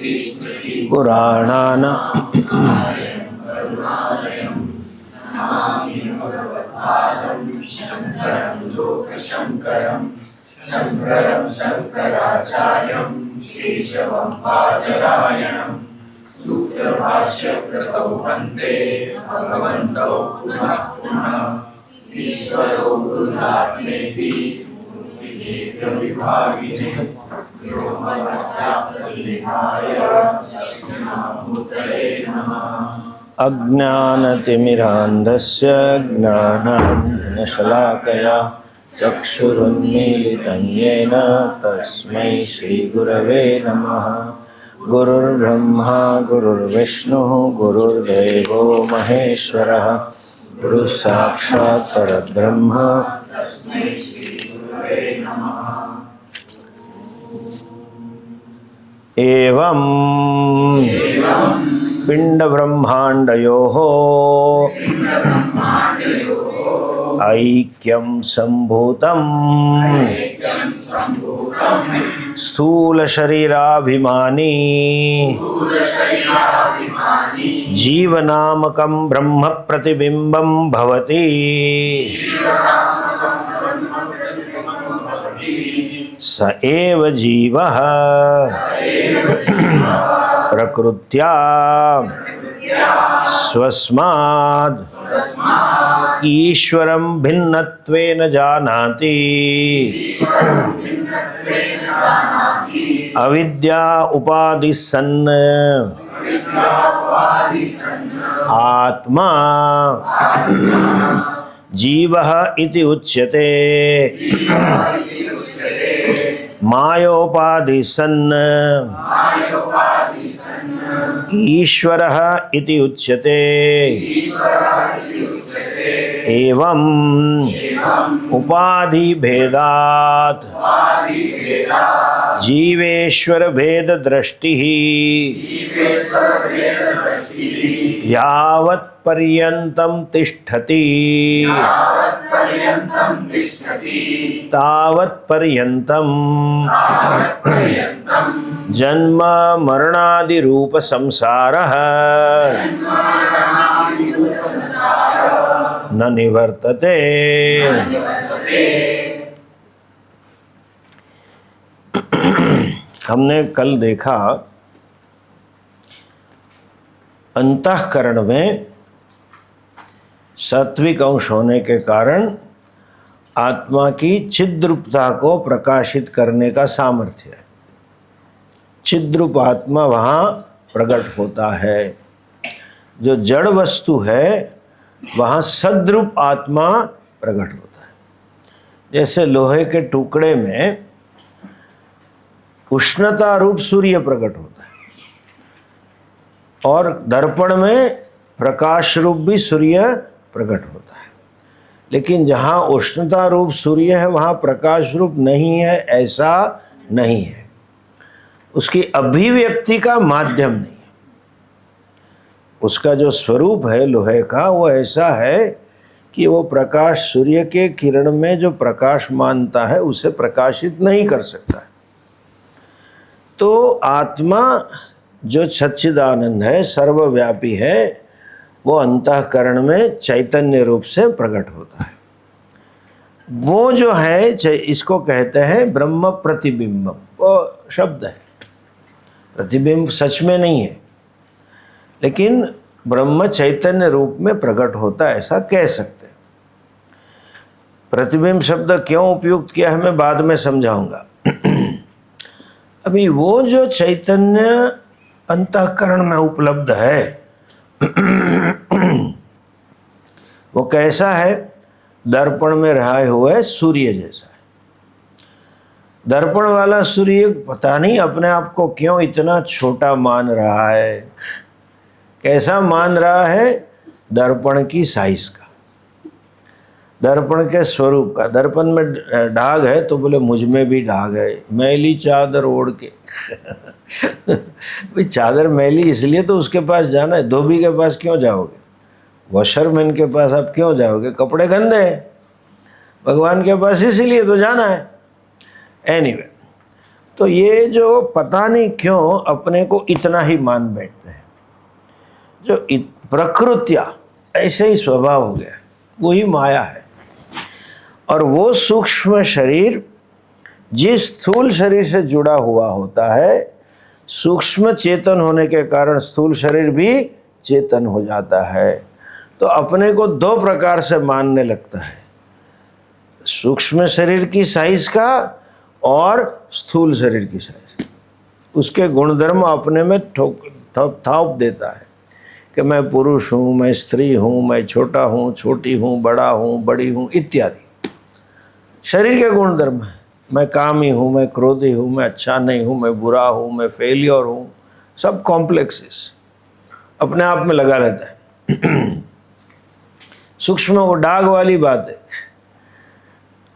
पुराणानाम् शंकरं शंकराचार्यं केशवं बादरायणं सूत्रभाष्यकृतौ वन्दे भगवन्तौ पुनः पुनः ईश्वरो गुरुरात्मेति मूर्तिभेदविभागिने व्योमवद्व्याप्तदेहाय दक्षिणामूर्तये नमः। अज्ञानतिमिरान्धस्य ज्ञानाञ्जनशलाकया चक्षुरुन्मीलितं येन तस्मै श्रीगुरवे नमः। गुरुर्ब्रह्मा गुरुर्विष्णुः गुरुर्देवो महेश्वरः गुरुः साक्षात् परब्रह्म तस्मै श्रीगुरवे नमः। एवं पिण्डब्रह्माण्डयोः ऐक्यं सम्भूतं स्थूलशरीराभिमानी जीवनामकं ब्रह्म प्रतिबिम्बं भवति। स एव जीवः प्रकृत्या स्वस्माद् ईश्वरं भिन्नत्वेन जानाति। अविद्या उपाधि सन् आत्मा जीवः इति उच्यते। मायोपाधि सन् ईश्वरः इति उच्यते। एवं उपाधि भेदात् जीवेश्वर भेद दृष्टिः यावत् पर्यन्तं तिष्ठति तावत् पर्यन्तं जन्म मरणादि रूप संसारः न निवर्तते। हमने कल देखा अंतःकरण में सात्विक अंश होने के कारण आत्मा की चिद्रूपता को प्रकाशित करने का सामर्थ्य है। चिद्रूप आत्मा वहाँ प्रकट होता है। जो जड़ वस्तु है वहाँ सद्रूप आत्मा प्रकट होता है। जैसे लोहे के टुकड़े में उष्णता रूप सूर्य प्रकट होता है और दर्पण में प्रकाश रूप भी सूर्य प्रकट होता है। लेकिन जहाँ उष्णता रूप सूर्य है वहाँ प्रकाश रूप नहीं है, ऐसा नहीं है। उसकी अभिव्यक्ति का माध्यम नहीं है। उसका जो स्वरूप है लोहे का वो ऐसा है कि वो प्रकाश सूर्य के किरण में जो प्रकाश मानता है उसे प्रकाशित नहीं कर सकता है। तो आत्मा जो सच्चिदानंद है, सर्वव्यापी है, वो अंतःकरण में चैतन्य रूप से प्रकट होता है। वो जो है इसको कहते हैं ब्रह्म प्रतिबिंबम। वो शब्द है, प्रतिबिंब सच में नहीं है, लेकिन ब्रह्म चैतन्य रूप में प्रकट होता है, ऐसा कह सकते हैं। प्रतिबिंब शब्द क्यों उपयुक्त किया है मैं बाद में समझाऊंगा। अभी वो जो चैतन्य अंतःकरण में उपलब्ध है वो कैसा है? दर्पण में रहे हुए सूर्य जैसा है। दर्पण वाला सूर्य पता नहीं अपने आप को क्यों इतना छोटा मान रहा है। कैसा मान रहा है? दर्पण की साइज का, दर्पण के स्वरूप का। दर्पण में दाग है तो बोले मुझ में भी दाग है, मैली चादर ओढ़ के। भाई चादर मैली इसलिए तो उसके पास जाना है। धोबी के पास क्यों जाओगे? वॉशरमैन के पास आप क्यों जाओगे? कपड़े गंदे हैं। भगवान के पास इसीलिए तो जाना है। एनीवे, तो ये जो पता नहीं क्यों अपने को इतना ही मान बैठते हैं, जो प्रकृतिया ऐसे ही स्वभाव हो गया, वही माया है। और वो सूक्ष्म शरीर जिस स्थूल शरीर से जुड़ा हुआ होता है, सूक्ष्म चेतन होने के कारण स्थूल शरीर भी चेतन हो जाता है। तो अपने को दो प्रकार से मानने लगता है, सूक्ष्म शरीर की साइज का और स्थूल शरीर की साइज। उसके गुणधर्म अपने में थोप देता है कि मैं पुरुष हूँ, मैं स्त्री हूँ, मैं छोटा हूँ, छोटी हूँ, बड़ा हूँ, बड़ी हूँ इत्यादि शरीर के गुणधर्म है। मैं कामी हूँ, मैं क्रोधी हूँ, मैं अच्छा नहीं हूँ, मैं बुरा हूँ, मैं फेलियर हूँ, सब कॉम्प्लेक्सेस अपने आप में लगा रहता है। सूक्ष्म वो डाग वाली बात है।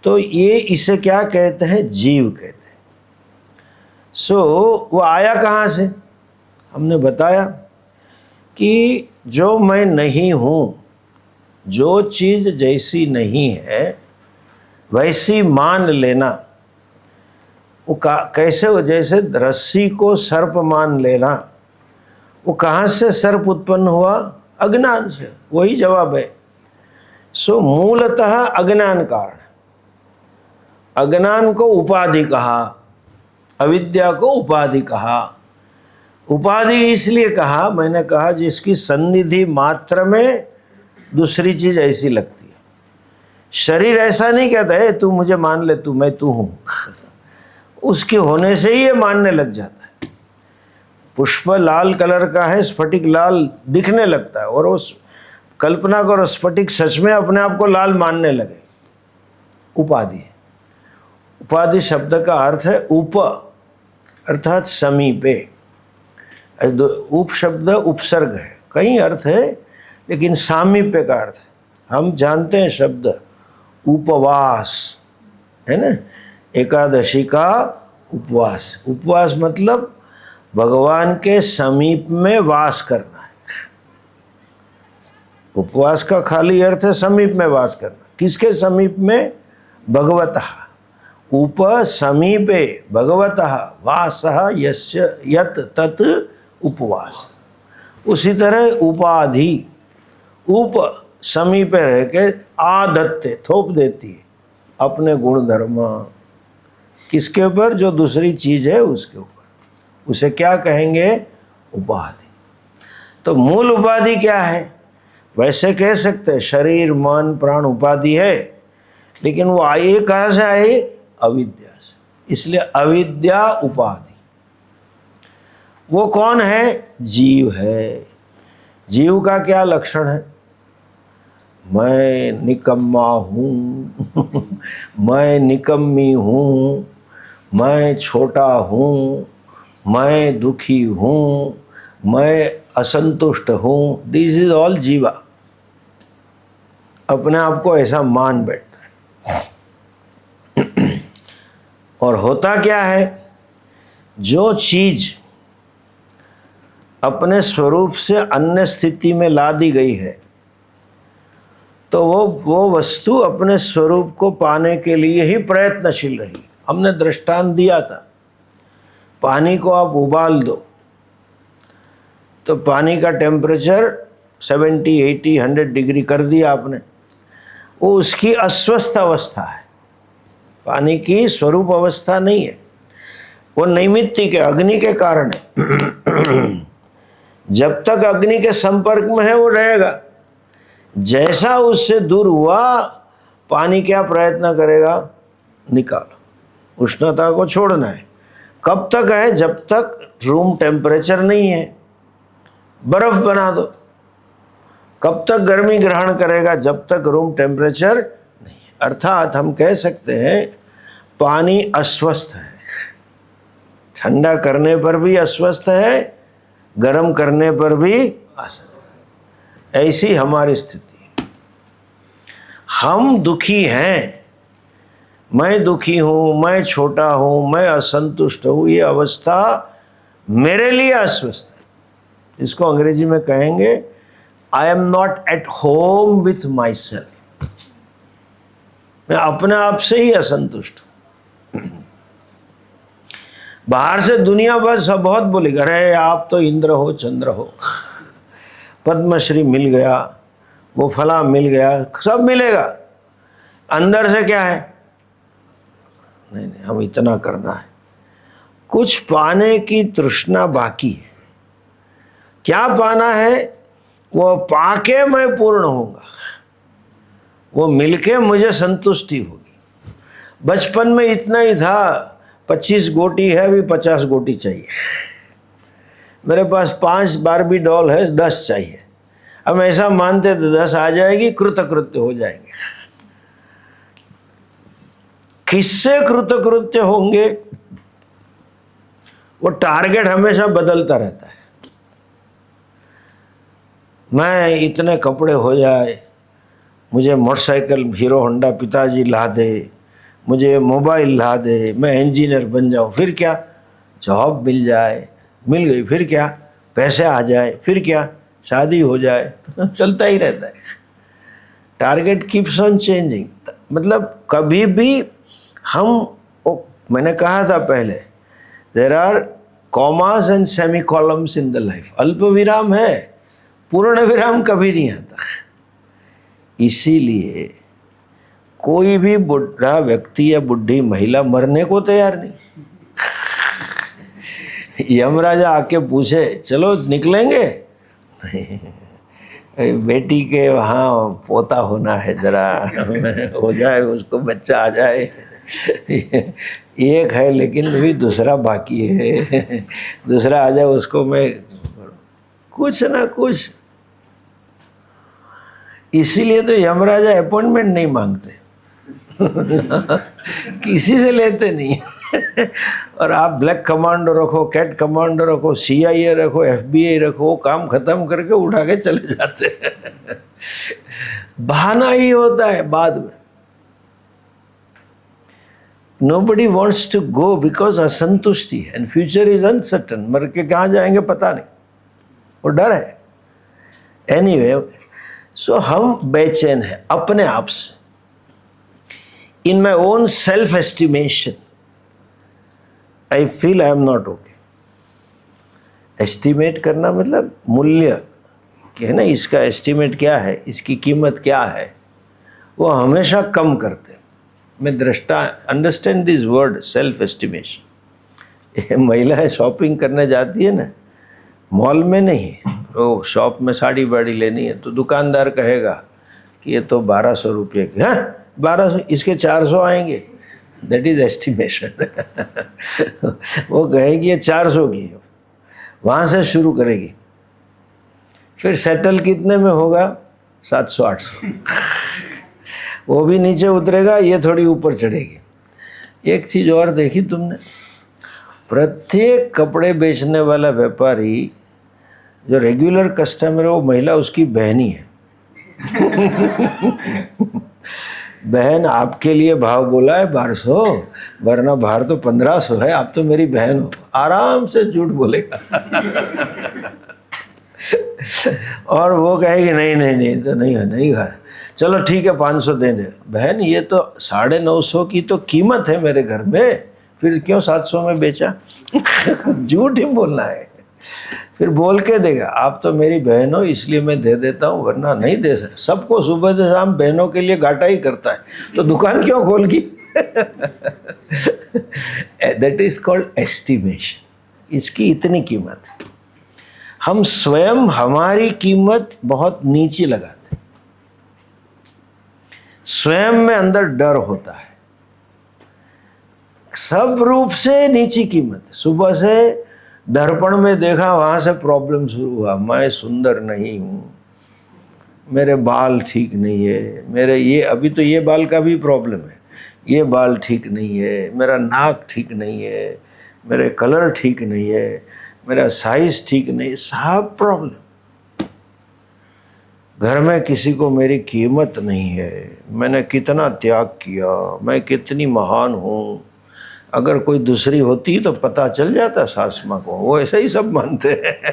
तो ये इसे क्या कहते हैं? जीव कहते हैं। वो आया कहाँ से? हमने बताया कि जो मैं नहीं हूँ, जो चीज़ जैसी नहीं है वैसी मान लेना, वो कैसे हो? जैसे रस्सी को सर्प मान लेना। वो कहाँ से सर्प उत्पन्न हुआ? अज्ञान से। वही जवाब है। मूलतः अज्ञान कारण, अज्ञान को उपाधि कहा, अविद्या को उपाधि कहा। उपाधि इसलिए कहा, मैंने कहा जिसकी सन्निधि मात्र में दूसरी चीज ऐसी लगती है। शरीर ऐसा नहीं कहता है तू मुझे मान ले, मैं तू हूं। उसके होने से ही ये मानने लग जाता है। पुष्प लाल कलर का है, स्फटिक लाल दिखने लगता है, और उस कल्पना करो स्फटिक सच में अपने आप को लाल मानने लगे। उपाधि। उपाधि शब्द का अर्थ है उप अर्थात समीपे। उप शब्द उपसर्ग है, कई अर्थ है, लेकिन सामीप्य का अर्थ है। हम जानते हैं शब्द उपवास है ना, एकादशी का उपवास। उपवास मतलब भगवान के समीप में वास करना है। उपवास का खाली अर्थ है समीप में वास करना। किसके समीप में? भगवतः। उप समीपे भगवतः वासः यस्य यत् तत् उपवास। उसी तरह उपाधि, उप समीपे रह के आदत्ते थोप देती है अपने गुण धर्म। किसके ऊपर? जो दूसरी चीज है उसके ऊपर। उसे क्या कहेंगे? उपाधि। तो मूल उपाधि क्या है? वैसे कह सकते हैं शरीर मन प्राण उपाधि है, लेकिन वो आए कहाँ से आए? अविद्या से। इसलिए अविद्या उपाधि। वो कौन है? जीव है। जीव का क्या लक्षण है? मैं निकम्मा हूँ, मैं निकम्मी हूँ, मैं छोटा हूँ, मैं दुखी हूँ, मैं असंतुष्ट हूँ। दिस इज ऑल जीवा। अपने आप को ऐसा मान बैठता है। और होता क्या है? जो चीज अपने स्वरूप से अन्य स्थिति में ला दी गई है, तो वो वस्तु अपने स्वरूप को पाने के लिए ही प्रयत्नशील रही। हमने दृष्टांत दिया था, पानी को आप उबाल दो तो पानी का टेम्परेचर 70, 80, 100 डिग्री कर दिया आपने, वो उसकी अस्वस्थ अवस्था है। पानी की स्वरूप अवस्था नहीं है, वो नैमित्तिक है, अग्नि के कारण है। जब तक अग्नि के संपर्क में है वो रहेगा। जैसा उससे दूर हुआ, पानी क्या प्रयत्न करेगा? निकालो, उष्णता को छोड़ना है। कब तक है? जब तक रूम टेम्परेचर नहीं है। बर्फ बना दो, कब तक गर्मी ग्रहण करेगा? जब तक रूम टेम्परेचर नहीं है। अर्थात हम कह सकते हैं पानी अस्वस्थ है, ठंडा करने पर भी अस्वस्थ है, गर्म करने पर भी अस्वस्थ है। ऐसी हमारी स्थिति। हम दुखी हैं, मैं दुखी हूं, मैं छोटा हूं, मैं असंतुष्ट हूं, ये अवस्था मेरे लिए अस्वस्थ है। इसको अंग्रेजी में कहेंगे आई am not at home with my self. मैं अपने आप से ही असंतुष्ट हूं। बाहर से दुनिया बस सब बहुत बोलेगी, अरे आप तो इंद्र हो चंद्र हो, पद्मश्री मिल गया, वो फला मिल गया, सब मिलेगा। अंदर से क्या है? नहीं नहीं, हम इतना करना है, कुछ पाने की तृष्णा बाकी है। क्या पाना है? वो पाके मैं पूर्ण होऊंगा, वो मिलके मुझे संतुष्टि होगी। बचपन में इतना ही था, 25 गोटी है, अभी 50 गोटी चाहिए। मेरे पास 5 बारबी डॉल है, 10 चाहिए। हम ऐसा मानते थे 10 आ जाएगी, कृतकृत्य हो जाएंगे। किससे कृतकृत्य होंगे? वो टारगेट हमेशा बदलता रहता है। मैं इतने कपड़े हो जाए, मुझे मोटरसाइकिल हीरो होंडा पिताजी ला दे, मुझे मोबाइल ला दे, मैं इंजीनियर बन जाऊं, फिर क्या? जॉब मिल जाए, मिल गई, फिर क्या? पैसे आ जाए, फिर क्या? शादी हो जाए। चलता ही रहता है। Target keeps on changing. मतलब कभी भी हम, मैंने कहा था पहले, there are commas and semicolons in the life. अल्प विराम है, पूर्ण विराम कभी नहीं आता। इसीलिए कोई भी बुढ़ा व्यक्ति या बुढ़ी महिला मरने को तैयार नहीं। यमराजा आके पूछे चलो निकलेंगे, बेटी के वहाँ पोता होना है, जरा हो जाए, उसको बच्चा आ जाए। एक है लेकिन अभी दूसरा बाकी है, दूसरा आ जाए उसको मैं कुछ ना कुछ। इसीलिए तो यमराजा अपॉइंटमेंट नहीं मांगते, किसी से लेते नहीं। और आप ब्लैक कमांडो रखो, कैट कमांडो रखो, CIA रखो, FBI रखो, काम खत्म करके उठा के चले जाते हैं। बहाना ही होता है बाद में। Nobody wants to go because असंतुष्टि है, and future is uncertain। मर के कहाँ जाएंगे पता नहीं, वो डर है। Anyway, so हम बेचैन हैं अपने आप से। In my own self-estimation, I feel I am not okay। Estimate करना मतलब मूल्य कि है ना, इसका एस्टिमेट क्या है, इसकी कीमत क्या है, वो हमेशा कम करते हैं। मैं दृष्टा, understand this word self estimation. ये महिलाएं शॉपिंग करने जाती है ना, मॉल में नहीं, वो शॉप में साड़ी वाड़ी लेनी है, तो दुकानदार कहेगा कि ये तो 1200 रुपये की, हाँ 1200, इसके 400 आएंगे, दैट इज एस्टिमेशन। वो कहेगी ये 400 की है, वहाँ से शुरू करेगी, फिर सेटल कितने में होगा? 700-800। वो भी नीचे उतरेगा, ये थोड़ी ऊपर चढ़ेगी। एक चीज़ और देखी तुमने, प्रत्येक कपड़े बेचने वाला व्यापारी जो रेगुलर कस्टमर है वो महिला उसकी बहनी है। बहन आपके लिए भाव बोला है 1200, वरना बाहर तो 1500 है, आप तो मेरी बहन हो। आराम से झूठ बोलेगा। और वो कहेगी नहीं नहीं नहीं तो नहीं है, नहीं है, चलो ठीक है 500 दे दे। बहन ये तो 950 की तो कीमत है मेरे घर में, फिर क्यों 700 में बेचा? झूठ ही बोलना है। फिर बोल के देगा आप तो मेरी बहन हो इसलिए मैं दे देता हूँ, वरना नहीं दे सकता। सबको सुबह से शाम बहनों के लिए घाटा ही करता है, तो दुकान क्यों खोल की? That is called estimation. इसकी इतनी कीमत है। हम स्वयं हमारी कीमत बहुत नीचे लगाते, स्वयं में अंदर डर होता है, सब रूप से नीची कीमत। सुबह से दर्पण में देखा, वहां से प्रॉब्लम शुरू हुआ, मैं सुंदर नहीं हूं, मेरे बाल ठीक नहीं है, मेरे ये अभी तो ये बाल का भी प्रॉब्लम है, ये बाल ठीक नहीं है, मेरा नाक ठीक नहीं है, मेरे कलर ठीक नहीं है, मेरा साइज ठीक नहीं, सब प्रॉब्लम। घर में किसी को मेरी कीमत नहीं है, मैंने कितना त्याग किया, मैं कितनी महान हूँ। अगर कोई दूसरी होती तो पता चल जाता सास माँ को, वो ऐसा ही सब मानते हैं।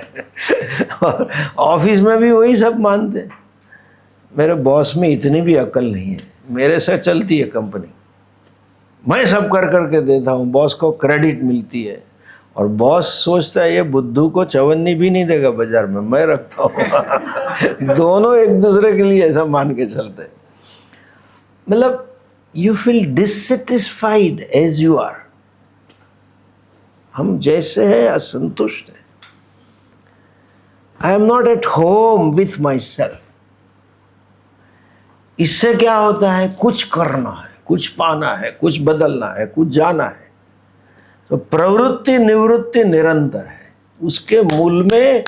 और ऑफिस में भी वही सब मानते हैं। मेरे बॉस में इतनी भी अकल नहीं है, मेरे से चलती है कंपनी, मैं सब कर करके देता हूँ, बॉस को क्रेडिट मिलती है, और बॉस सोचता है ये बुद्धू को चवन्नी भी नहीं देगा बाजार में, मैं रखता हूँ। दोनों एक दूसरे के लिए ऐसा मान के चलते हैं। मतलब you feel dissatisfied as you are, हम जैसे हैं असंतुष्ट हैं। I am not at home with myself. इससे क्या होता है, कुछ करना है, कुछ पाना है, कुछ बदलना है, कुछ जाना है। तो प्रवृत्ति निवृत्ति निरंतर है, उसके मूल में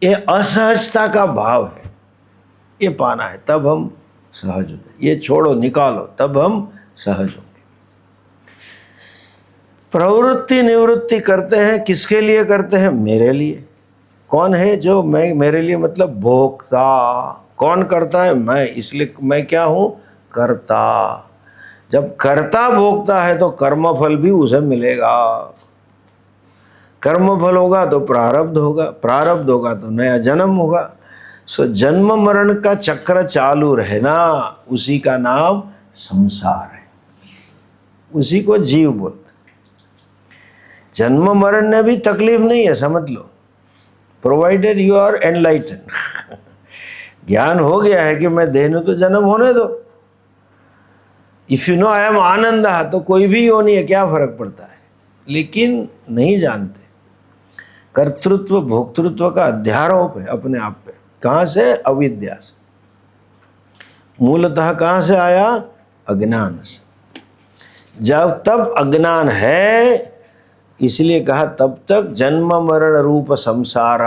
ये असहजता का भाव है। ये पाना है तब हम सहज होते, ये छोड़ो निकालो तब हम सहज होंगे। प्रवृत्ति निवृत्ति करते हैं, किसके लिए करते हैं? मेरे लिए। कौन है जो मैं, मेरे लिए मतलब भोक्ता। कौन करता है? मैं। इसलिए मैं क्या हूं? कर्ता। जब कर्ता भोगता है तो कर्मफल भी उसे मिलेगा। कर्मफल होगा तो प्रारब्ध होगा, प्रारब्ध होगा तो नया जन्म होगा। सो जन्म मरण का चक्र चालू रहना, उसी का नाम संसार है, उसी को जीव बोलते। जन्म मरण में भी तकलीफ नहीं है, समझ लो, प्रोवाइडेड यू आर एनलाइटन। ज्ञान हो गया है कि मैं देने तो जन्म होने दो। If you know I am Anand, तो कोई भी योनि है, क्या फर्क पड़ता है। लेकिन नहीं जानते, कर्तृत्व भोक्तृत्व का अध्यारोप है अपने आप पे। कहां से? अविद्या से। मूलतः कहां से आया? अज्ञान से। जब तब अज्ञान है, इसलिए कहा तब तक जन्म मरण रूप संसार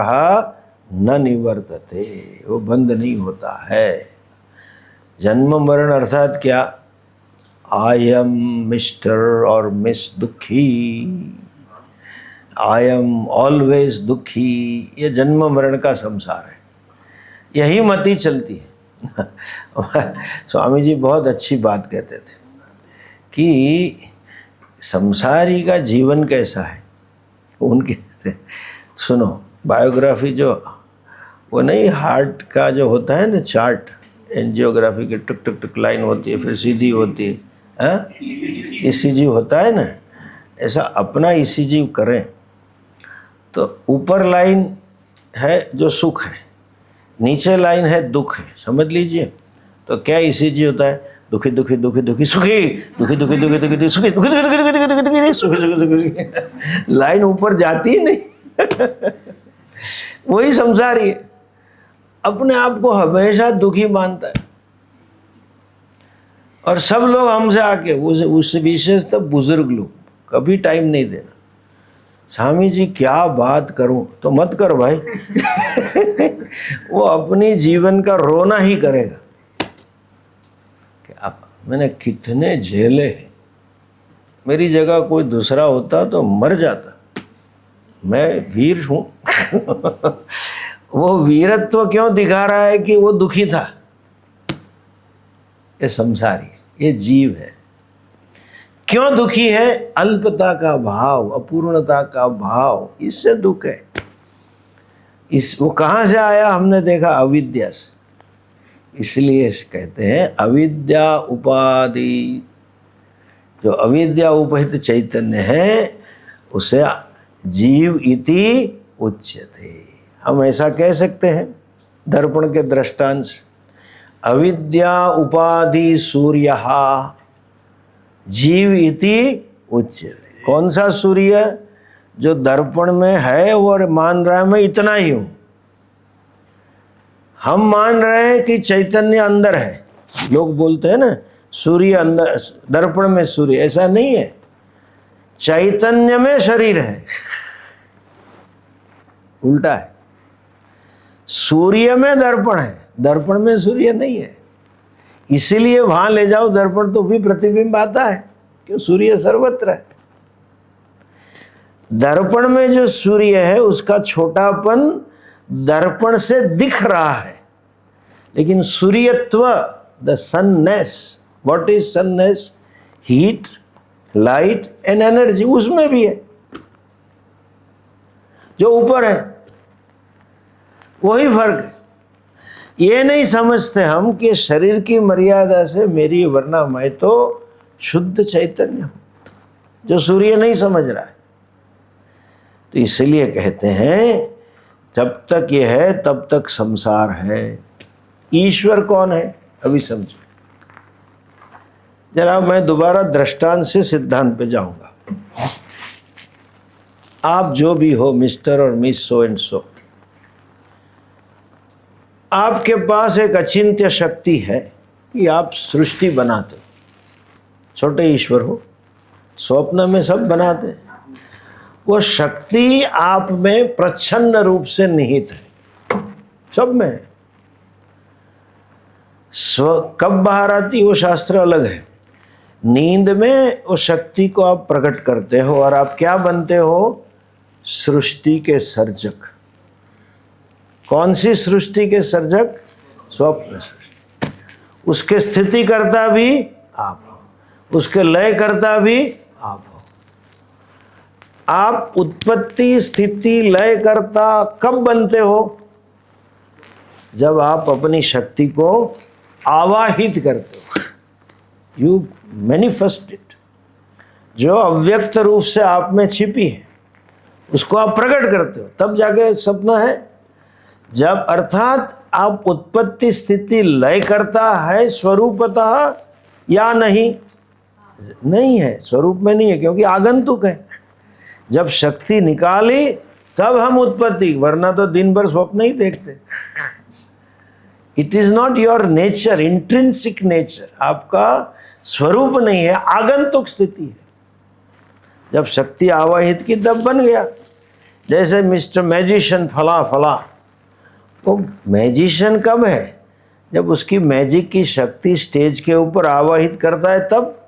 न निवर्तते, वो बंद नहीं होता है। जन्म मरण अर्थात क्या? आई एम मिस्टर और मिस दुखी, आई एम ऑलवेज दुखी, ये जन्म मरण का संसार है। यही मति चलती है। स्वामी जी बहुत अच्छी बात कहते थे कि संसारी का जीवन कैसा है। उनके सुनो, बायोग्राफी जो वो नहीं, हार्ट का जो होता है ना चार्ट, एंजियोग्राफी की टुक टुक टुक लाइन होती है, फिर सीधी होती है, ईसीजी होता है ना, ऐसा अपना ईसीजी करें तो ऊपर लाइन है जो सुख है, नीचे लाइन है दुख है, समझ लीजिए। तो क्या ईसीजी होता है? दुखी दुखी दुखी दुखी सुखी, दुखी दुखी दुखी दुखी दुखी सुखी, दुखी दुखी दुखी दुखी दुखी दुखी सुखी सुखी सुखी। लाइन ऊपर जाती ही नहीं। वही संसारी है, अपने आप को हमेशा दुखी मानता है। और सब लोग हमसे आके उस विशेषतः बुजुर्ग लोग कभी टाइम नहीं देना। स्वामी जी क्या बात करूं, तो मत करो भाई। वो अपनी जीवन का रोना ही करेगा कि आप, मैंने कितने झेले हैं, मेरी जगह कोई दूसरा होता तो मर जाता, मैं वीर हूं। वो वीरत्व क्यों दिखा रहा है कि वो दुखी था? ये संसारी है, ये जीव है। क्यों दुखी है? अल्पता का भाव, अपूर्णता का भाव, इससे दुख है। वो कहां से आया? हमने देखा अविद्या से। इसलिए कहते हैं अविद्या उपाधि। जो अविद्या उपहित चैतन्य है उसे जीव इति उच्यते। हम ऐसा कह सकते हैं दर्पण के दृष्टांत से, अविद्या उपाधि सूर्य जीव इति उच्यते। कौन सा सूर्य? जो दर्पण में है और मान रहा है मैं इतना ही हूं। हम मान रहे हैं कि चैतन्य अंदर है। लोग बोलते हैं ना सूर्य अंदर, दर्पण में सूर्य, ऐसा नहीं है। चैतन्य में शरीर है, उल्टा है। सूर्य में दर्पण है, दर्पण में सूर्य नहीं है। इसीलिए वहां ले जाओ दर्पण तो भी प्रतिबिंब आता है, क्यों? सूर्य सर्वत्र है। दर्पण में जो सूर्य है उसका छोटापन दर्पण से दिख रहा है, लेकिन सूर्यत्व, the sunness, what is sunness? Heat, light and energy, उसमें भी है। जो ऊपर है वही फर्क है। ये नहीं समझते हम कि शरीर की मर्यादा से मेरी, वरना मैं तो शुद्ध चैतन्य हूं। जो सूर्य नहीं समझ रहा है, तो इसलिए कहते हैं जब तक ये है तब तक संसार है। ईश्वर कौन है अभी समझो जरा। मैं दोबारा दृष्टांत से सिद्धांत पे जाऊंगा। आप जो भी हो, मिस्टर और मिस सो एंड सो, आपके पास एक अचिंत्य शक्ति है कि आप सृष्टि बनाते हो। छोटे ईश्वर हो, स्वप्न में सब बनाते हैं। वो शक्ति आप में प्रच्छन्न रूप से निहित है, सब में है। कब बाहर आती वो शास्त्र अलग है। नींद में वो शक्ति को आप प्रकट करते हो और आप क्या बनते हो? सृष्टि के सर्जक। कौन सी सृष्टि के सर्जक? स्वप्न सृष्टि। उसके स्थिति करता भी आप हो, उसके लय करता भी आप हो। आप उत्पत्ति स्थिति लय करता कब बनते हो? जब आप अपनी शक्ति को आवाहित करते हो, यू मैनिफेस्ट इट। जो अव्यक्त रूप से आप में छिपी है उसको आप प्रकट करते हो, तब जाके सपना है। जब अर्थात आप उत्पत्ति स्थिति लय करता है स्वरूपतः या नहीं? नहीं है, स्वरूप में नहीं है, क्योंकि आगंतुक है। जब शक्ति निकाली तब हम उत्पत्ति, वरना तो दिन भर स्वप्न ही देखते। It is not your nature, intrinsic nature, आपका स्वरूप नहीं है, आगंतुक स्थिति है। जब शक्ति आवाहित की तब बन गया। जैसे मिस्टर मैजिशियन फला फला, वो मैजिशियन कब है? जब उसकी मैजिक की शक्ति स्टेज के ऊपर आवाहित करता है, तब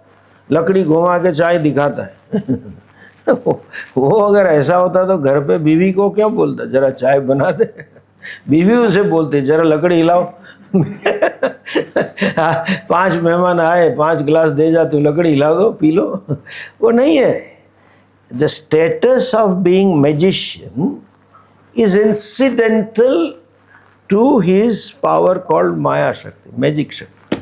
लकड़ी घुमा के चाय दिखाता है। वो अगर ऐसा होता तो घर पे बीवी को क्या बोलता, जरा चाय बना दे? बीवी उसे बोलती जरा लकड़ी हिलाओ। 5 मेहमान आए, 5 गिलास दे जा, तू लकड़ी हिला दो, पी लो। वो नहीं है। The status of being magician is incidental to his power called Maya Shakti, magic Shakti.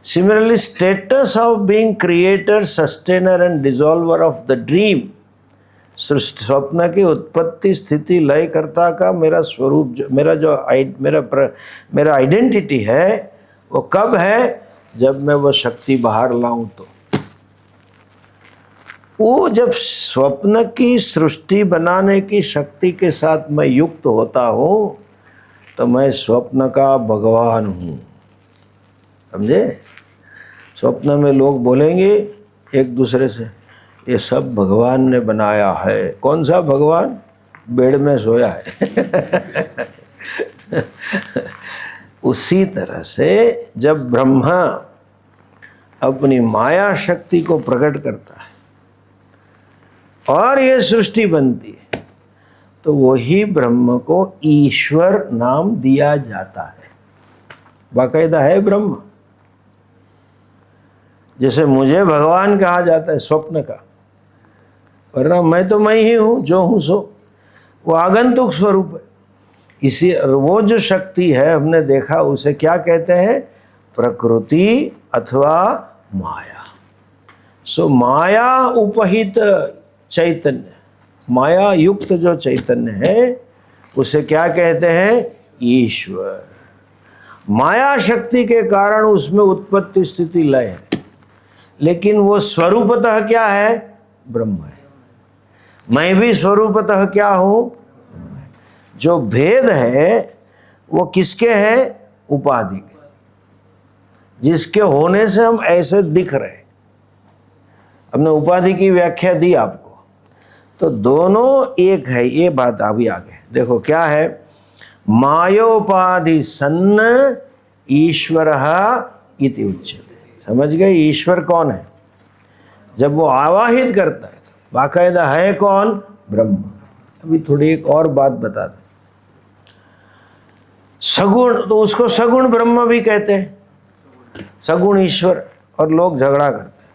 Similarly, status of being creator, sustainer and dissolver of the dream, स्वप्न की उत्पत्ति स्थिति लय करता का मेरा स्वरूप, मेरा आइडेंटिटी है, वो कब है? जब मैं वो शक्ति बाहर लाऊं। तो वो जब स्वप्न की सृष्टि बनाने की शक्ति के साथ मैं युक्त होता हूँ तो मैं स्वप्न का भगवान हूँ। समझे? स्वप्न में लोग बोलेंगे एक दूसरे से, ये सब भगवान ने बनाया है। कौन सा भगवान? बेड में सोया है। उसी तरह से जब ब्रह्मा अपनी माया शक्ति को प्रकट करता है और ये सृष्टि बनती है, तो वही ब्रह्म को ईश्वर नाम दिया जाता है। बाकायदा है ब्रह्म। जैसे मुझे भगवान कहा जाता है स्वप्न का, वरना मैं तो मैं ही हूँ, जो हूँ सो। वो आगंतुक स्वरूप है। इसी वो जो शक्ति है हमने देखा, उसे क्या कहते हैं? प्रकृति अथवा माया। सो माया उपहित चैतन्य, माया युक्त जो चैतन्य है उसे क्या कहते हैं? ईश्वर। माया शक्ति के कारण उसमें उत्पत्ति स्थिति लय है, लेकिन वो स्वरूपतः क्या है? ब्रह्म है। मैं भी स्वरूपतः क्या हूँ? जो भेद है वो किसके है? उपाधि के, जिसके होने से हम ऐसे दिख रहे। हमने उपाधि की व्याख्या दी आपको, तो दोनों एक है। ये बात अभी आगे देखो क्या है। मायोपाधि सन्न ईश्वरः इति उच्यते। समझ गए? ईश्वर कौन है? जब वो आवाहित करता है, बाकायदा है कौन? ब्रह्म। अभी थोड़ी एक और बात बता दें। सगुण, तो उसको सगुण ब्रह्म भी कहते हैं, सगुण ईश्वर। और लोग झगड़ा करते हैं,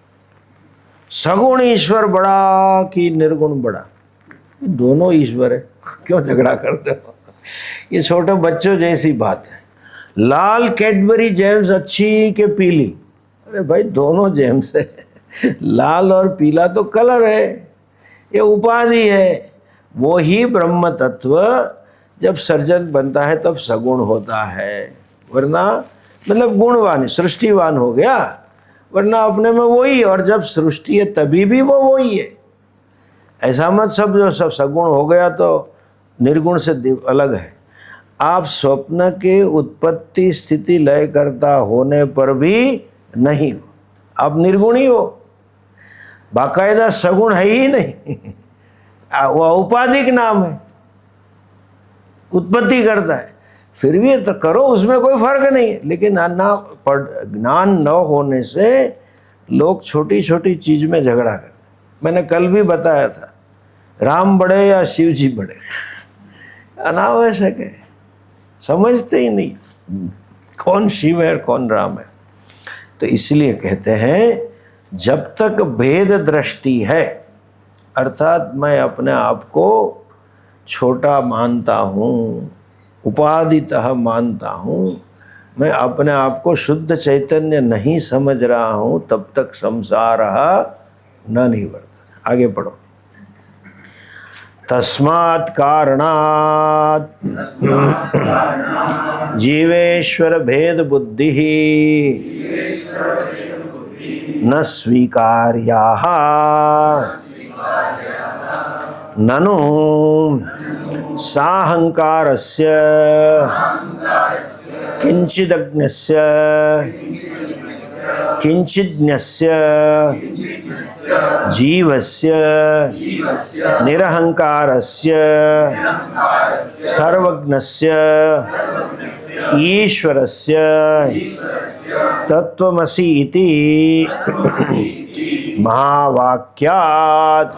सगुण ईश्वर बड़ा कि निर्गुण बड़ा? दोनों ईश्वर है, क्यों झगड़ा करते हो? ये छोटे बच्चों जैसी बात है। लाल कैडबरी जेम्स अच्छी के पीली? अरे भाई दोनों जेम्स है। लाल और पीला तो कलर है, ये उपाधि है। वो ही ब्रह्म तत्व जब सर्जन बनता है तब सगुण होता है, वरना मतलब गुणवान सृष्टिवान हो गया, वरना अपने में वही, और जब सृष्टि है तभी भी वो वही है। ऐसा मत सब जो सब सगुण हो गया तो निर्गुण से अलग है। आप स्वप्न के उत्पत्ति स्थिति लय करता होने पर भी नहीं हो, आप निर्गुण ही हो, बाकायदा सगुण है ही नहीं। वो औपाधिक नाम है, उत्पत्ति करता है, फिर भी तो करो, उसमें कोई फर्क नहीं है। लेकिन ज्ञान न होने से लोग छोटी छोटी चीज में झगड़ा करते। मैंने कल भी बताया था, राम बड़े या शिव जी बड़े, अनावश्यक है, समझते ही नहीं कौन शिव है और कौन राम है। तो इसलिए कहते हैं जब तक भेद दृष्टि है, अर्थात मैं अपने आप को छोटा मानता हूँ, उपाधितः मानता हूँ, मैं अपने आप को शुद्ध चैतन्य नहीं समझ रहा हूँ, तब तक संसार न निवर्तते। आगे पढ़ो। तस्मात् कारणात् जीवेश्वर भेद बुद्धि न स्वीकार्याः ननु साहंकारस्य किंचिदज्ञस्य किंचिज्ञस्य जीवस्य निरहंकारस्य सर्वज्ञस्य ईश्वरस्य तत्वमसि इति महावाक्यात्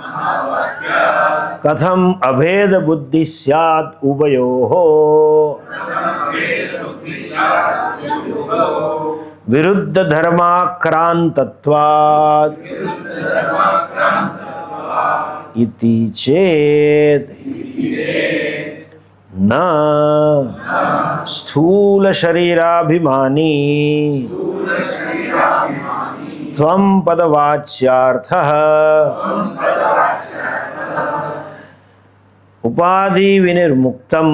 कथम अभेद बुद्धि स्यात् उभयोः विरुद्ध धर्माक्रांतत्वात् इति चेत् न स्थूल शरीराभिमानी त्वं पदवाच्यार्थः उपाधि विनिर्मुक्तम।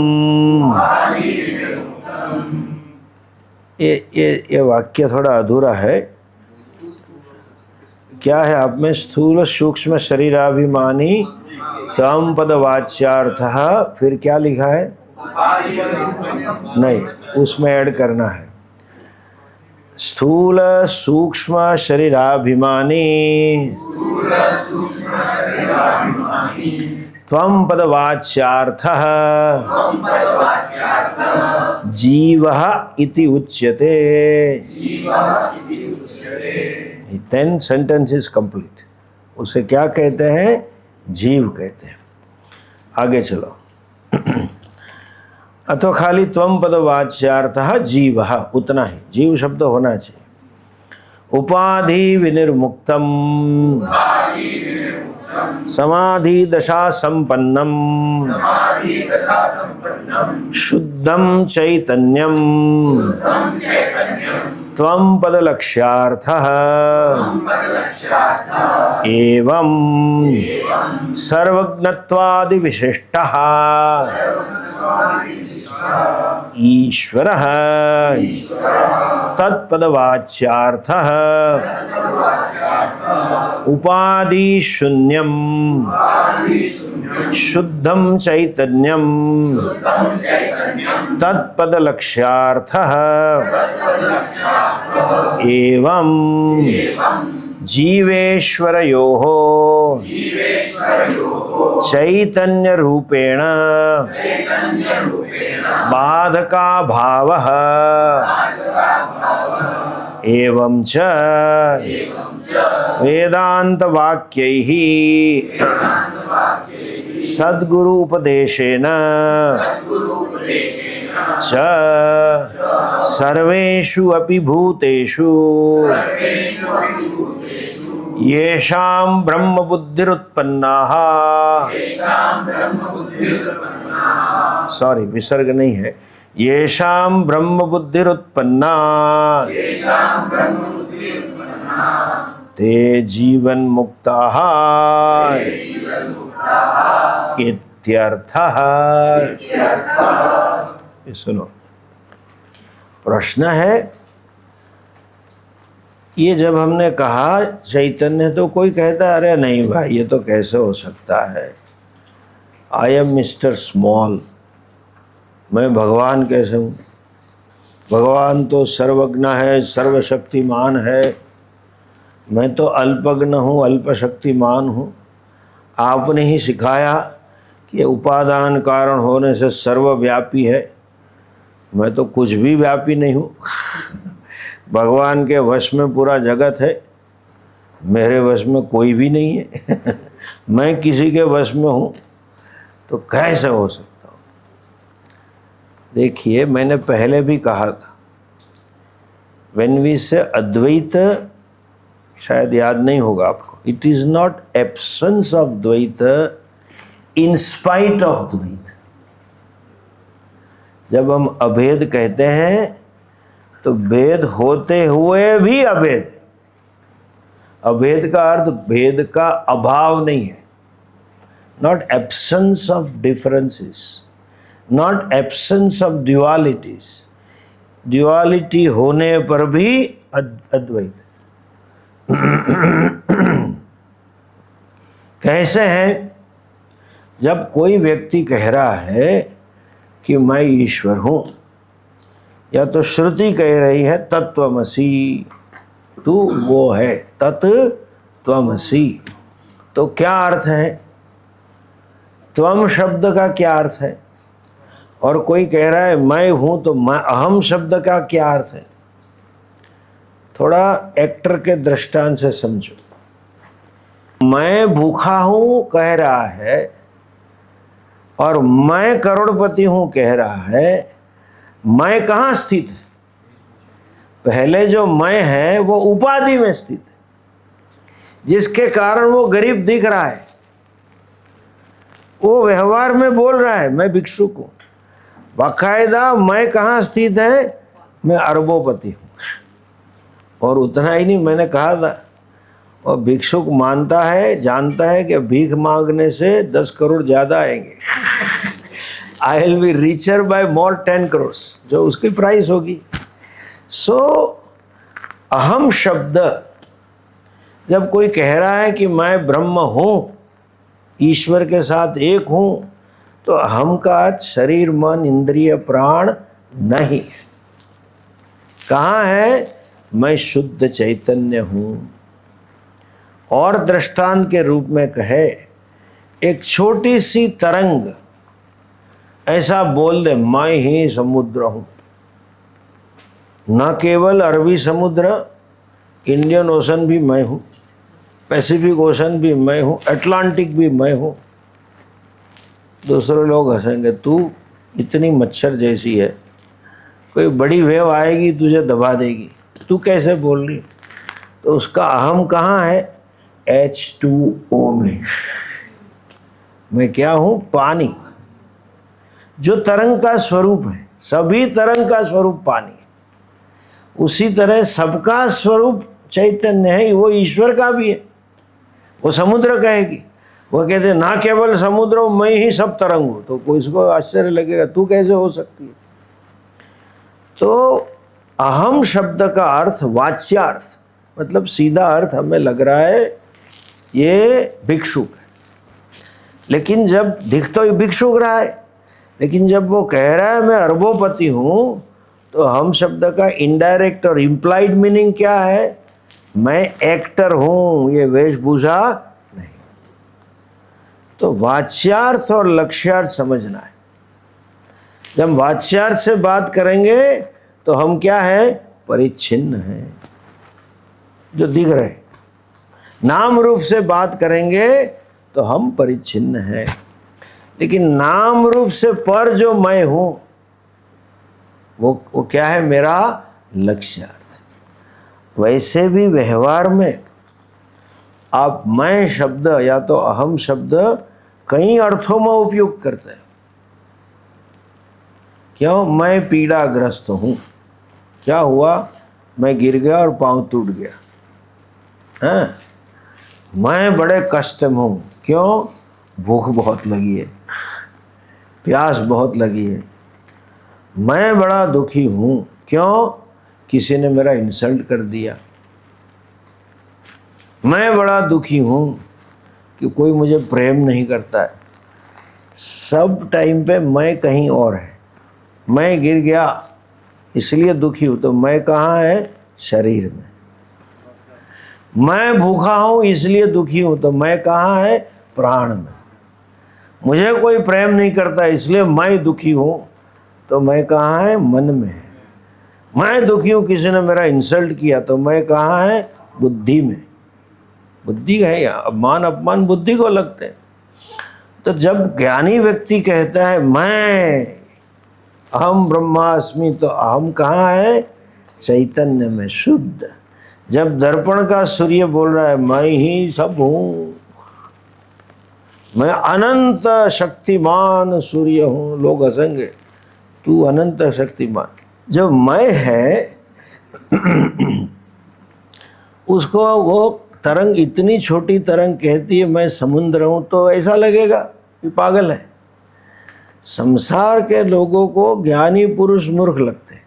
ये वाक्य थोड़ा अधूरा है। क्या है आप में? स्थूल सूक्ष्म शरीराभिमानी त्वं पदवाच्यार्थः, फिर क्या लिखा है? नहीं, उसमें ऐड करना है। स्थूल सूक्ष्म शरीराभिमानी त्वं पदवाच्यार्थः जीवः इति उच्यते। 10 सेंटेंस इज कंप्लीट। उसे क्या कहते हैं? जीव कहते हैं। आगे चलो। अथवा खाली त्वं पदवाच्यार्थः जीवः, उतना ही, जीव शब्द होना चाहिए। उपाधि विनिर्मुक्तम समाधि दशा संपन्नम शुद्धम चैतन्यम त्वं पदलक्ष्यार्थः एवं सर्वज्ञत्वादि विशिष्टः ईश्वरः तत्पदवाच्यार्थः उपाधि शून्यम शुद्धम चैतन्यम तत्पदलक्ष्यार्थः एवं जीवेश्वरयोः चैतन्य रूपेण बाधका भावः एवं च वेदांत वाक्यैः सद्गुरु उपदेशेन च सर्वेषु अपि भूतेषु येषां ब्रह्म बुद्धिरुत्पन्नाः, सॉरी विसर्ग नहीं है, येषां ब्रह्म बुद्धिरुत्पन्ना ते जीवन मुक्ताः इत्यर्थः। ये सुनो, प्रश्न है, ये जब हमने कहा चैतन्य, तो कोई कहता है अरे नहीं भाई ये तो कैसे हो सकता है, आई एम मिस्टर स्मॉल, मैं भगवान कैसे हूँ, भगवान तो सर्वज्ञ है, सर्वशक्तिमान है, मैं तो अल्पज्ञ हूँ, अल्पशक्तिमान हूँ। आपने ही सिखाया कि उपादान कारण होने से सर्वव्यापी है, मैं तो कुछ भी व्यापी नहीं हूँ। भगवान के वश में पूरा जगत है, मेरे वश में कोई भी नहीं है। मैं किसी के वश में हूँ तो कैसे हो सकता हूँ। देखिए, मैंने पहले भी कहा था, व्हेन वी से अद्वैत, शायद याद नहीं होगा आपको, it is not absence of द्वैत इन स्पाइट ऑफ द्वैत। जब हम अभेद कहते हैं तो भेद होते हुए भी अभेद। अभेद का अर्थ भेद का अभाव नहीं है, not absence of differences, not absence of dualities. Duality होने पर भी अद्वैत। कैसे हैं? जब कोई व्यक्ति कह रहा है कि मैं ईश्वर हूं, या तो श्रुति कह रही है तत्वमसि, तू वो है, तत्त्वमसि, तो क्या अर्थ है? त्वम शब्द का क्या अर्थ है? और कोई कह रहा है मैं हूं, तो मैं अहम शब्द का क्या अर्थ है? थोड़ा एक्टर के दृष्टांत से समझो। मैं भूखा हूं कह रहा है और मैं करोड़पति हूं कह रहा है, मैं कहाँ स्थित है? पहले जो मैं है वो उपाधि में स्थित है, जिसके कारण वो गरीब दिख रहा है। वो व्यवहार में बोल रहा है मैं भिक्षुक हूँ, बाकायदा मैं कहाँ स्थित है? मैं अरबोपति हूँ। और उतना ही नहीं, मैंने कहा था, और भिक्षुक मानता है, जानता है कि भीख मांगने से 10 करोड़ ज़्यादा आएंगे। I will be richer by more 10 crore, जो उसकी प्राइस होगी। सो अहम शब्द, जब कोई कह रहा है कि मैं ब्रह्म हूँ, ईश्वर के साथ एक हूँ, तो अहम का अर्थ शरीर, मन, इंद्रिय, प्राण नहीं है। कहाँ है? मैं शुद्ध चैतन्य हूँ। और दृष्टांत के रूप में कहे, एक छोटी सी तरंग ऐसा बोल दे मैं ही समुद्र हूँ। न केवल अरबी समुद्र, इंडियन ओशन भी मैं हूँ, पैसिफिक ओशन भी मैं हूँ, अटलांटिक भी मैं हूँ। दूसरे लोग हंसेंगे, तू इतनी मच्छर जैसी है, कोई बड़ी वेव आएगी तुझे दबा देगी, तू कैसे बोल रही? तो उसका अहम कहाँ है? H2O में। मैं क्या हूँ? पानी, जो तरंग का स्वरूप है। सभी तरंग का स्वरूप पानी है। उसी तरह सबका स्वरूप चैतन्य है, वो ईश्वर का भी है। वो समुद्र कहेगी, वो कहते ना केवल समुद्र हूँ, मैं ही सब तरंग हूँ, तो कोई इसको आश्चर्य लगेगा, तू कैसे हो सकती है? तो अहम शब्द का अर्थ वाच्यार्थ, मतलब सीधा अर्थ हमें लग रहा है ये भिक्षुक है, लेकिन जब दिख तो भिक्षुक रहा है, लेकिन जब वो कह रहा है मैं अरबोपति हूँ, तो हम शब्द का इनडायरेक्ट और इम्प्लाइड मीनिंग क्या है? मैं एक्टर हूँ, ये वेशभूषा नहीं। तो वाच्यार्थ और लक्ष्यार्थ समझना है। जब वाच्यार्थ से बात करेंगे तो हम क्या है? परिच्छिन्न है, जो दिख रहे। नाम रूप से बात करेंगे तो हम परिच्छिन्न हैं, लेकिन नाम रूप से पर जो मैं हूं वो क्या है? मेरा लक्ष्यार्थ। वैसे भी व्यवहार में आप मैं शब्द या तो अहम शब्द कई अर्थों में उपयोग करते हैं। क्यों? मैं पीड़ाग्रस्त हूँ, क्या हुआ? मैं गिर गया और पांव टूट गया। हाँ, मैं बड़े कष्ट में हूँ, क्यों? भूख बहुत लगी है। प्यास बहुत लगी है, मैं बड़ा दुखी हूँ, क्यों? किसी ने मेरा इंसल्ट कर दिया। मैं बड़ा दुखी हूँ कि कोई मुझे प्रेम नहीं करता है। सब टाइम पे मैं कहीं और है। मैं गिर गया इसलिए दुखी हूँ, तो मैं कहाँ है? शरीर में। मैं भूखा हूँ इसलिए दुखी हूँ, तो मैं कहाँ है? प्राण में। मुझे कोई प्रेम नहीं करता इसलिए मैं दुखी हूँ, तो मैं कहाँ है? मन में है। मैं दुखी हूँ, किसी ने मेरा इंसल्ट किया, तो मैं कहाँ है? बुद्धि में। बुद्धि है या अपमान अपमान बुद्धि को लगते हैं। तो जब ज्ञानी व्यक्ति कहता है मैं अहम ब्रह्मास्मि, तो अहम कहाँ है? चैतन्य में, शुद्ध। जब दर्पण का सूर्य बोल रहा है मैं ही सब हूँ, मैं अनंत शक्तिमान सूर्य हूँ, लोग हंसेंगे, तू अनंत शक्तिमान। जब मैं है उसको वो तरंग, इतनी छोटी तरंग कहती है मैं समुद्र हूँ, तो ऐसा लगेगा कि पागल है। संसार के लोगों को ज्ञानी पुरुष मूर्ख लगते हैं,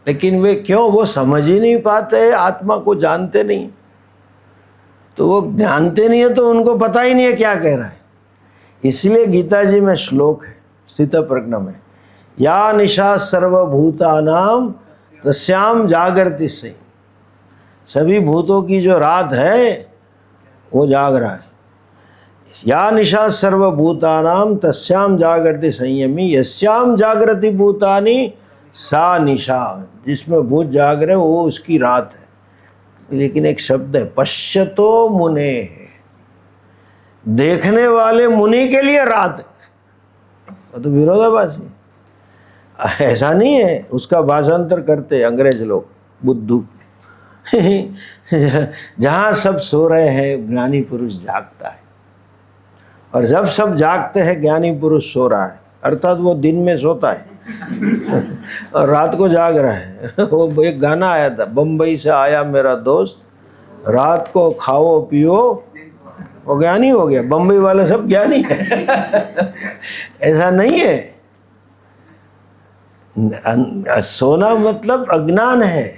लेकिन वे क्यों? वो समझ ही नहीं पाते, आत्मा को जानते नहीं। तो वो जानते नहीं है तो उनको पता ही नहीं है क्या कह रहा है। इसलिए गीता जी में श्लोक है स्थित प्रज्ञ में, या निशा सर्वभूतानाम तस्याम जागृति से। सभी भूतों की जो रात है वो जाग रहा है। या निशा सर्वभूतानाम तस्याम जागृति संयमी, यस्याम जागृति भूतानि सा निशा। जिसमें भूत जाग रहे वो उसकी रात है। लेकिन एक शब्द है पश्यतो मुने, देखने वाले मुनि के लिए रात है। वो तो विरोधाभासी, ऐसा नहीं है। उसका भाषांतर करते अंग्रेज लोग, बुद्धू। जहाँ सब सो रहे हैं ज्ञानी पुरुष जागता है, और जब सब जागते हैं ज्ञानी पुरुष सो रहा है। अर्थात वो दिन में सोता है और रात को जाग रहा है। वो एक गाना आया था, बम्बई से आया मेरा दोस्त, रात को खाओ पियो, वो ज्ञानी हो गया। बम्बई वाले सब ज्ञानी है। ऐसा नहीं है। सोना मतलब अज्ञान है।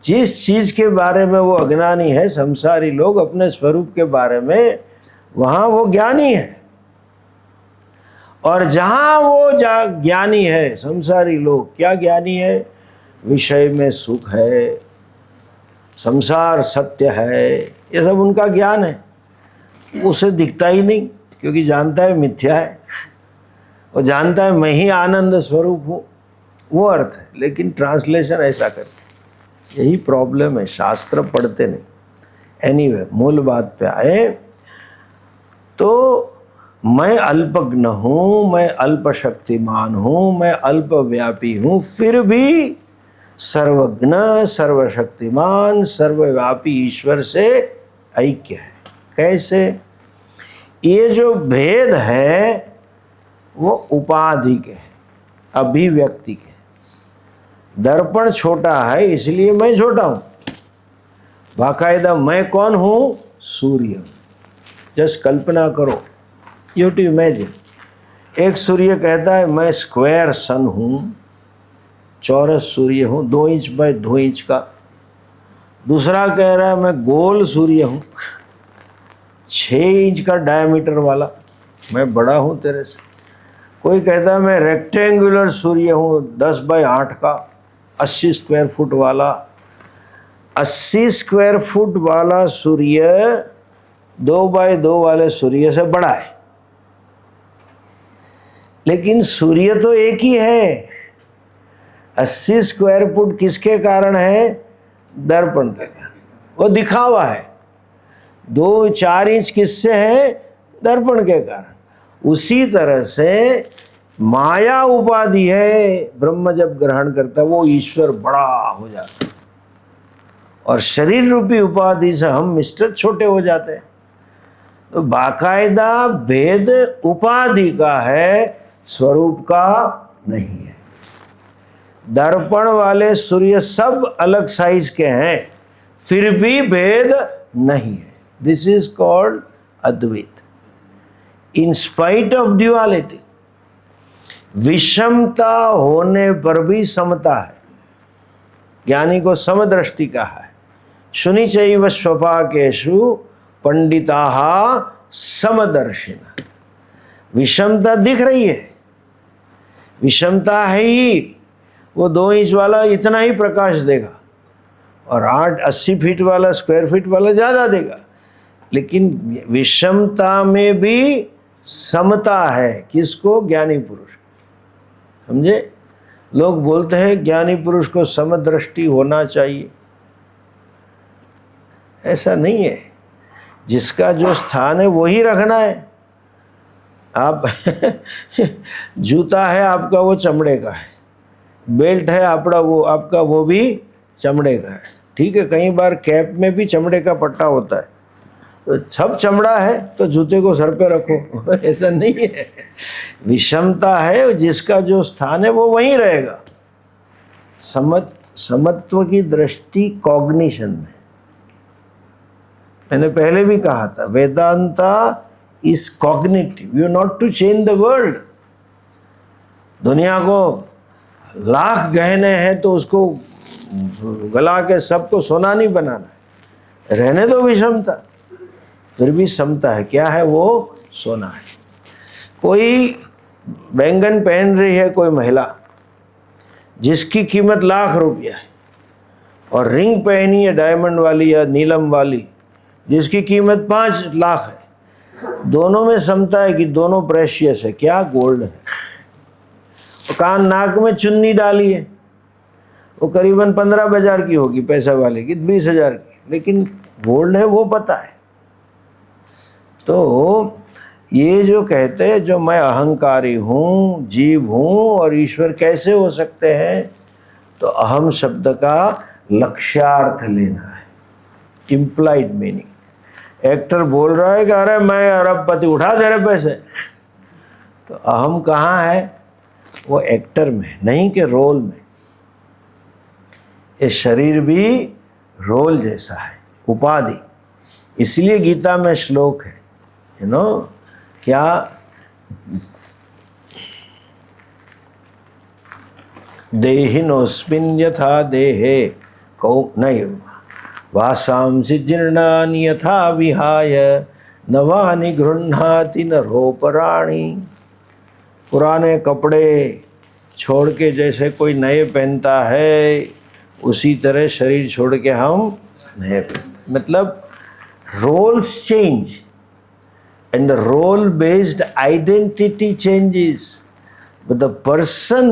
जिस चीज के बारे में वो अज्ञानी है, संसारी लोग अपने स्वरूप के बारे में, वहां वो ज्ञानी है। और जहां वो ज्ञानी है, संसारी लोग क्या ज्ञानी है? विषय में सुख है, संसार सत्य है, ये सब उनका ज्ञान है। उसे दिखता ही नहीं, क्योंकि जानता है मिथ्या है। वो जानता है मैं ही आनंद स्वरूप हूँ, वो अर्थ है। लेकिन ट्रांसलेशन ऐसा करते, यही प्रॉब्लम है, शास्त्र पढ़ते नहीं। एनीवे, मूल बात पे आए तो मैं अल्पज्ञ हूँ, मैं अल्प शक्तिमान हूँ, मैं अल्पव्यापी हूँ, फिर भी सर्वज्ञ सर्वशक्तिमान सर्वव्यापी ईश्वर से ऐक्य है। कैसे? ये जो भेद है वो उपाधि के है, अभिव्यक्ति के। दर्पण छोटा है इसलिए मैं छोटा हूँ। बाकायदा मैं कौन हूँ? सूर्य। जस्ट कल्पना करो, यू टू इमेजिन। एक सूर्य कहता है मैं स्क्वायर सन हूँ, चौरस सूर्य हूँ, 2 इंच बाय 2 इंच का। दूसरा कह रहा है मैं गोल सूर्य हूँ, 6 इंच का डायमीटर वाला, मैं बड़ा हूँ तेरे से। कोई कहता है मैं रेक्टेंगुलर सूर्य हूँ, 10 बाय 8 का, 80 स्क्वायर फुट वाला। 80 स्क्वायर फुट वाला सूर्य 2 बाय 2 वाले सूर्य से बड़ा है। लेकिन सूर्य तो एक ही है। 80 स्क्वायर फुट किसके कारण है? दर्पण के कारण। वो दिखावा है। 2-4 इंच किससे है? दर्पण के कारण। उसी तरह से माया उपाधि है। ब्रह्म जब ग्रहण करता है वो ईश्वर बड़ा हो जाता है, और शरीर रूपी उपाधि से हम मिस्टर छोटे हो जाते हैं। तो बाकायदा भेद उपाधि का है, स्वरूप का नहीं है। दर्पण वाले सूर्य सब अलग साइज के हैं, फिर भी भेद नहीं है। This is called Advaita. In spite of duality, विषमता होने पर भी समता है। ज्ञानी को समदृष्टि कहा है। शुनि चैव स्वपाकेषु पंडिताः समदर्शिनः। विषमता दिख रही है, विषमता है ही। वो 2 इंच वाला इतना ही प्रकाश देगा और 80 फीट वाला, स्क्वायर फीट वाला ज़्यादा देगा, लेकिन विषमता में भी समता है। किसको? ज्ञानी पुरुष। समझे? लोग बोलते हैं ज्ञानी पुरुष को समदृष्टि होना चाहिए। ऐसा नहीं है। जिसका जो स्थान है वही रखना है। आप जूता है आपका, वो चमड़े का है। बेल्ट है आपका, वो भी चमड़े का है। ठीक है, कई बार कैप में भी चमड़े का पट्टा होता है। तो सब चमड़ा है तो जूते को सर पे रखो, ऐसा नहीं है। विषमता है, जिसका जो स्थान है वो वहीं रहेगा। समत्व की दृष्टि कॉग्निशन में, मैंने पहले भी कहा था, Vedanta is cognitive. You not to change the world. दुनिया को लाख गहने हैं तो उसको गला के सबको सोना नहीं बनाना है। रहने दो विषमता, फिर भी समता है। क्या है वो? सोना है। कोई बैंगन पहन रही है कोई महिला, जिसकी कीमत लाख रुपया है, और रिंग पहनी है डायमंड वाली या नीलम वाली, जिसकी कीमत 5 लाख है। दोनों में समता है कि दोनों प्रेशियस है। क्या? गोल्ड है। और कान नाक में चुन्नी डाली है, वो करीबन 15,000 की होगी, पैसा वाले की 20,000 की, लेकिन गोल्ड है, वो पता है। तो ये जो कहते हैं जो मैं अहंकारी हूँ, जीव हूँ और ईश्वर कैसे हो सकते हैं, तो अहम शब्द का लक्ष्यार्थ लेना है, इम्प्लाइड मीनिंग। एक्टर बोल रहा है कि अरे मैं अरबपति, उठा तेरे पैसे, तो अहम कहाँ है? वो एक्टर में, नहीं कि रोल में। ये शरीर भी रोल जैसा है, उपाधि। इसलिए गीता में श्लोक है, क्या? देहिनोऽस्मिन् यथा देहे कौ नहीं वासांसि जीर्णानि यथा विहाय नवानि गृह्णाति नरोपराणि। पुराने कपड़े छोड़ के जैसे कोई नए पहनता है, उसी तरह शरीर छोड़ के हम नए पहनते। मतलब roles change and the role based identity changes, but the person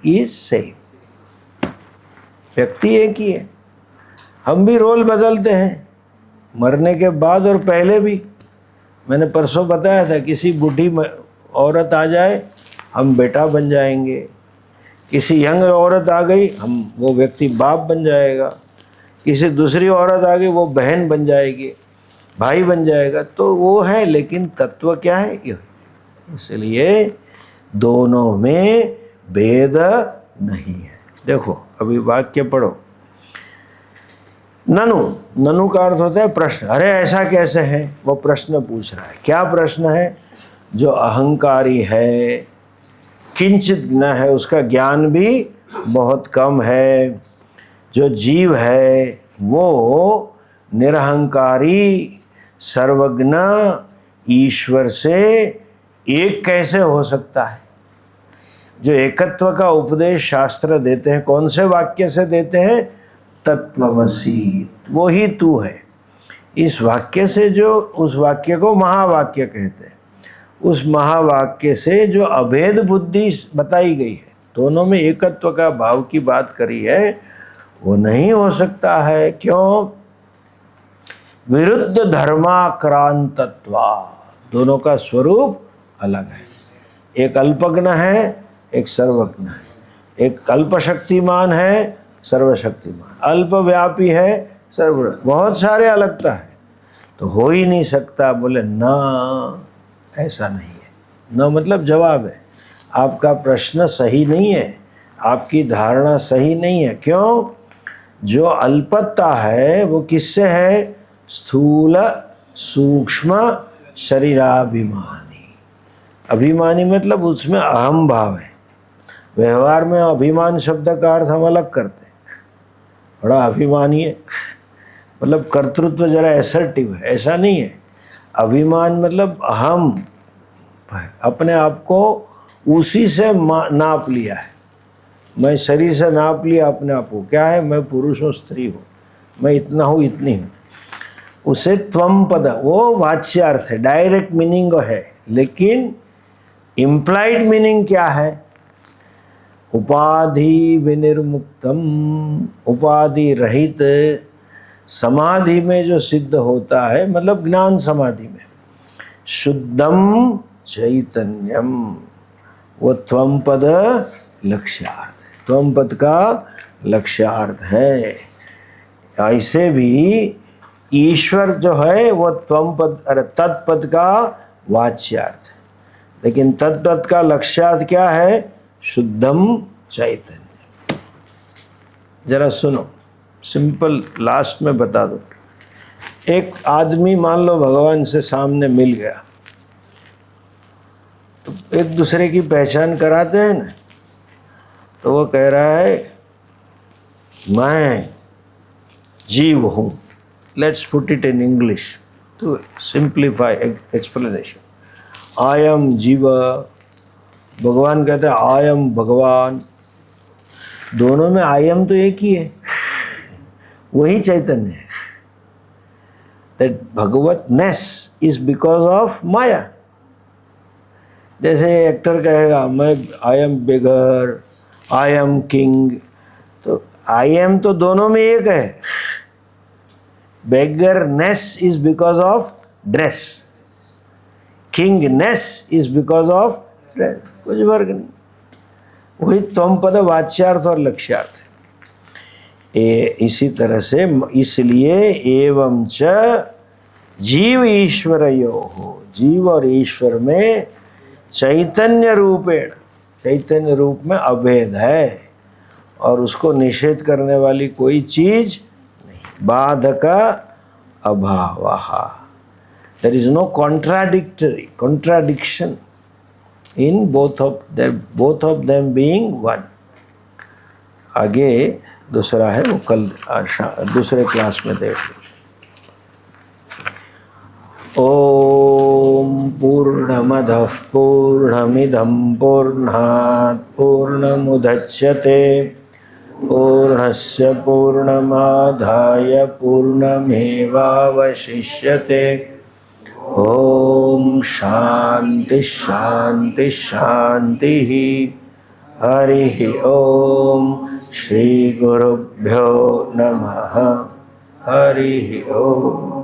is same. व्यक्ति एक ही है। हम भी रोल बदलते हैं मरने के बाद और पहले भी। मैंने परसों बताया था, किसी बूढ़ी औरत आ जाए हम बेटा बन जाएंगे, किसी यंग औरत आ गई वो व्यक्ति बाप बन जाएगा, किसी दूसरी औरत आ गई वो बहन बन जाएगी, भाई बन जाएगा। तो वो है, लेकिन तत्व क्या है? ये। इसलिए दोनों में भेद नहीं है। देखो अभी वाक्य पढ़ो। ननु का अर्थ होता है प्रश्न। अरे ऐसा कैसे है? वो प्रश्न पूछ रहा है। क्या प्रश्न है? जो अहंकारी है, किंचित ज्ञ है, उसका ज्ञान भी बहुत कम है। जो जीव है वो निरहंकारी सर्वज्ञ ईश्वर से एक कैसे हो सकता है? जो एकत्व का उपदेश शास्त्र देते हैं, कौन से वाक्य से देते हैं? तत्वमसि, वो ही तू है। इस वाक्य से, जो उस वाक्य को महावाक्य कहते हैं, उस महावाक्य से जो अभेद बुद्धि बताई गई है, दोनों में एकत्व का भाव की बात करी है, वो नहीं हो सकता है। क्यों? विरुद्ध धर्माक्रांतत्वा, दोनों का स्वरूप अलग है। एक अल्पज्ञ है, एक सर्वज्ञ है। एक अल्पशक्तिमान है, सर्वशक्तिमान। अल्पव्यापी है, सर्व, बहुत सारे अलगता है। तो हो ही नहीं सकता। बोले ना, ऐसा नहीं है। ना मतलब जवाब है। आपका प्रश्न सही नहीं है, आपकी धारणा सही नहीं है। क्यों? जो अल्पता है वो किससे है? स्थूल सूक्ष्म शरीराभिमानी। अभिमानी मतलब उसमें अहम भाव है। व्यवहार में अभिमान शब्द का अर्थ हम अलग करते हैं, बड़ा अभिमानी है मतलब कर्तृत्व जरा एसर्टिव है, ऐसा नहीं है। अभिमान मतलब अहम, अपने आप को उसी से नाप लिया है। मैं शरीर से नाप लिया अपने आप को, क्या है, मैं पुरुष हूँ स्त्री हूँ, मैं इतना हूँ इतनी हूँ। उसे त्वम पद, वो वाच्यार्थ है, डायरेक्ट मीनिंग है, लेकिन इम्प्लाइड मीनिंग क्या है? उपाधि विनिर्मुक्तम, उपाधि रहित समाधि में जो सिद्ध होता है, मतलब ज्ञान समाधि में, शुद्धम चैतन्यम, वो त्वम पद लक्ष्यार्थ है, त्वम पद का लक्ष्यार्थ है। ऐसे भी ईश्वर जो है वो त्वम पद, अरे तत्पद का वाच्यार्थ है, लेकिन तत्पद का लक्ष्यार्थ क्या है? शुद्धम चैतन्य। जरा सुनो, सिंपल लास्ट में बता दो। एक आदमी मान लो भगवान से सामने मिल गया, तो एक दूसरे की पहचान कराते हैं ना, तो वो कह रहा है मैं जीव हूँ। Let's put it in English to simplify explanation. I am jiva, भगवान कहते हैं आई एम भगवान। दोनों में आई एम तो एक ही है, वही चैतन्य है। दैट भगवतनेस इज बिकॉज ऑफ माया। जैसे एक्टर कहेगा मैं I am beggar, I am king, तो आई एम तो दोनों में एक है। Beggarness is because of dress, kingness is because of dress, कुछ वर्ग नहीं। वही त्वम पद वाच्यार्थ और लक्ष्यार्थ है। इसी तरह से इसलिए एवं च जीव ईश्वरयोः, जीव और ईश्वर में चैतन्य रूपेण, चैतन्य रूप में अभेद है, और उसको निषेध करने वाली कोई चीज नहीं। बाधक अभावः, there is no contradiction in both of them being one। आगे दूसरा है, वो कल दूसरे क्लास में देख लो। ओम पूर्णमदः पूर्णमिदं पूर्णात् पूर्णमुदच्यते पूर्णस्य पूर्णमादाय पूर्णमेवावशिष्यते। ओम शांति शांति शांति। हरि ओम। श्री गुरुभ्यो नमः। हरि ओम।